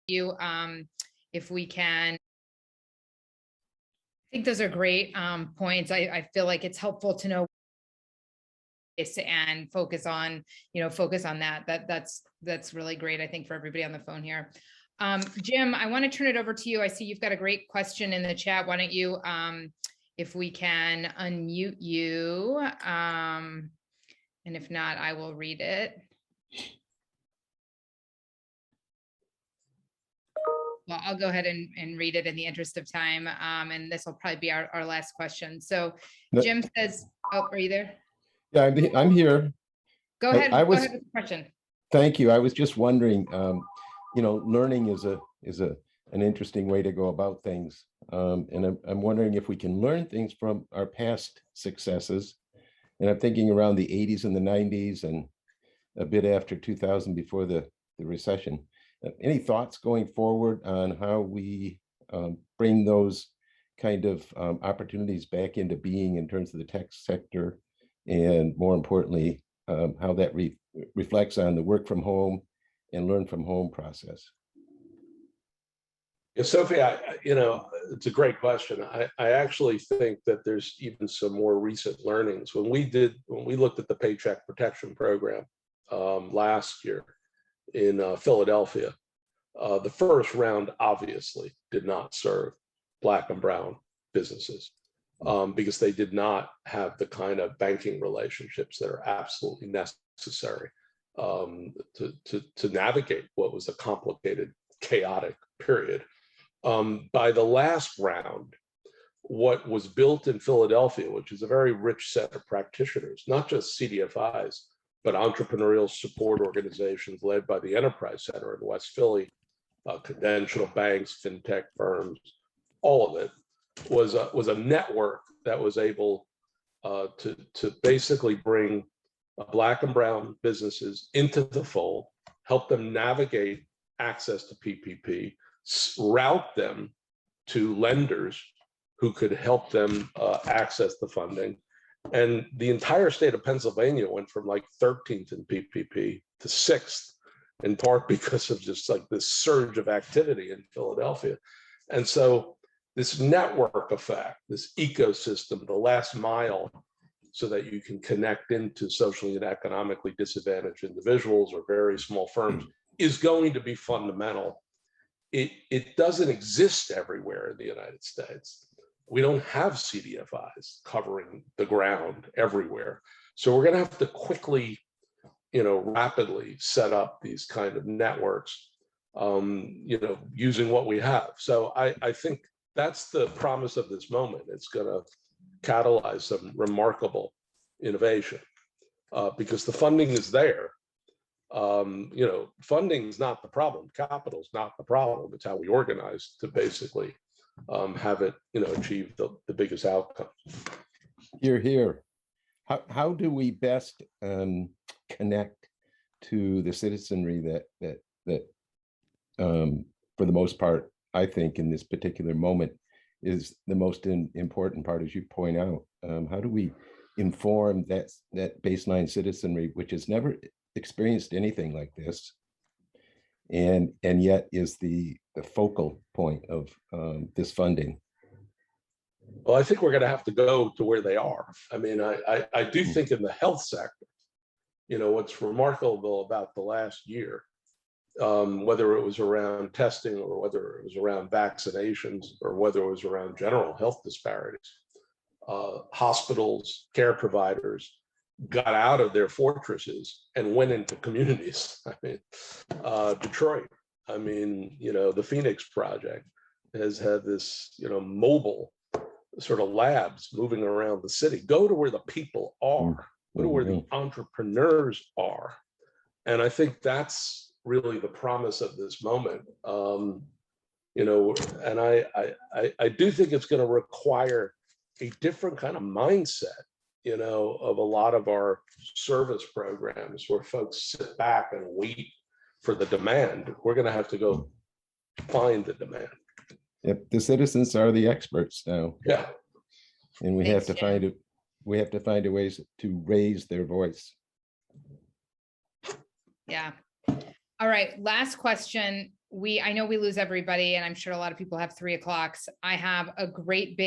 you if we can. I think those are great points. I feel like it's helpful to know and focus on that. That's really great, I think, for everybody on the phone here. Jim, I want to turn it over to you. I see you've got a great question in the chat. Why don't you, if we can unmute you, and if not, I will read it. Well, I'll go ahead and read it in the interest of time, and this will probably be our last question. So Jim says, oh, are you there? Yeah, I'm here. Go ahead. Go ahead with the question. Thank you. I was just wondering, learning is an interesting way to go about things. And I'm wondering if we can learn things from our past successes. And I'm thinking around the 80s and the 90s and a bit after 2000 before the recession. Any thoughts going forward on how we bring those kind of opportunities back into being in terms of the tech sector? And more importantly, how that reflects on the work from home and learn from home process. Yeah, Sophie, it's a great question. I actually think that there's even some more recent learnings. When we looked at the Paycheck Protection Program last year in Philadelphia, the first round obviously did not serve Black and brown businesses. Because they did not have the kind of banking relationships that are absolutely necessary to navigate what was a complicated, chaotic period. By the last round, what was built in Philadelphia, which is a very rich set of practitioners, not just CDFIs, but entrepreneurial support organizations led by the Enterprise Center in West Philly, conventional banks, fintech firms, all of it, was a network that was able to basically bring Black and brown businesses into the fold, help them navigate access to PPP, route them to lenders who could help them access the funding. And the entire state of Pennsylvania went from like 13th in PPP to 6th, in part because of just like this surge of activity in Philadelphia. And so this network effect, this ecosystem, the last mile, so that you can connect into socially and economically disadvantaged individuals or very small firms, is going to be fundamental. It doesn't exist everywhere in the United States. We don't have CDFIs covering the ground everywhere. So we're going to have to quickly, rapidly set up these kind of networks, using what we have. So I think that's the promise of this moment. It's going to catalyze some remarkable innovation because the funding is there. Funding is not the problem. Capital is not the problem. It's how we organize to basically have it, achieve the biggest outcomes. Hear, hear. How do we best connect to the citizenry that for the most part, I think in this particular moment is the most important part, as you point out? How do we inform that baseline citizenry, which has never experienced anything like this, and yet is the focal point of this funding? Well, I think we're going to have to go to where they are. I mean, I do think in the health sector, what's remarkable about the last year, whether it was around testing or whether it was around vaccinations or whether it was around general health disparities, hospitals, care providers got out of their fortresses and went into communities. I mean, Detroit, the Phoenix Project has had this, mobile sort of labs moving around the city. Go to where the people are, go to where the entrepreneurs are. And I think that's really the promise of this moment. And I do think it's going to require a different kind of mindset, of a lot of our service programs where folks sit back and wait for the demand. We're going to have to go find the demand. Yep, the citizens are the experts now. Yeah, and we have to find a ways to raise their voice. Yeah. All right. Last question. I know we lose everybody, and I'm sure a lot of people have 3 o'clocks. I have a great big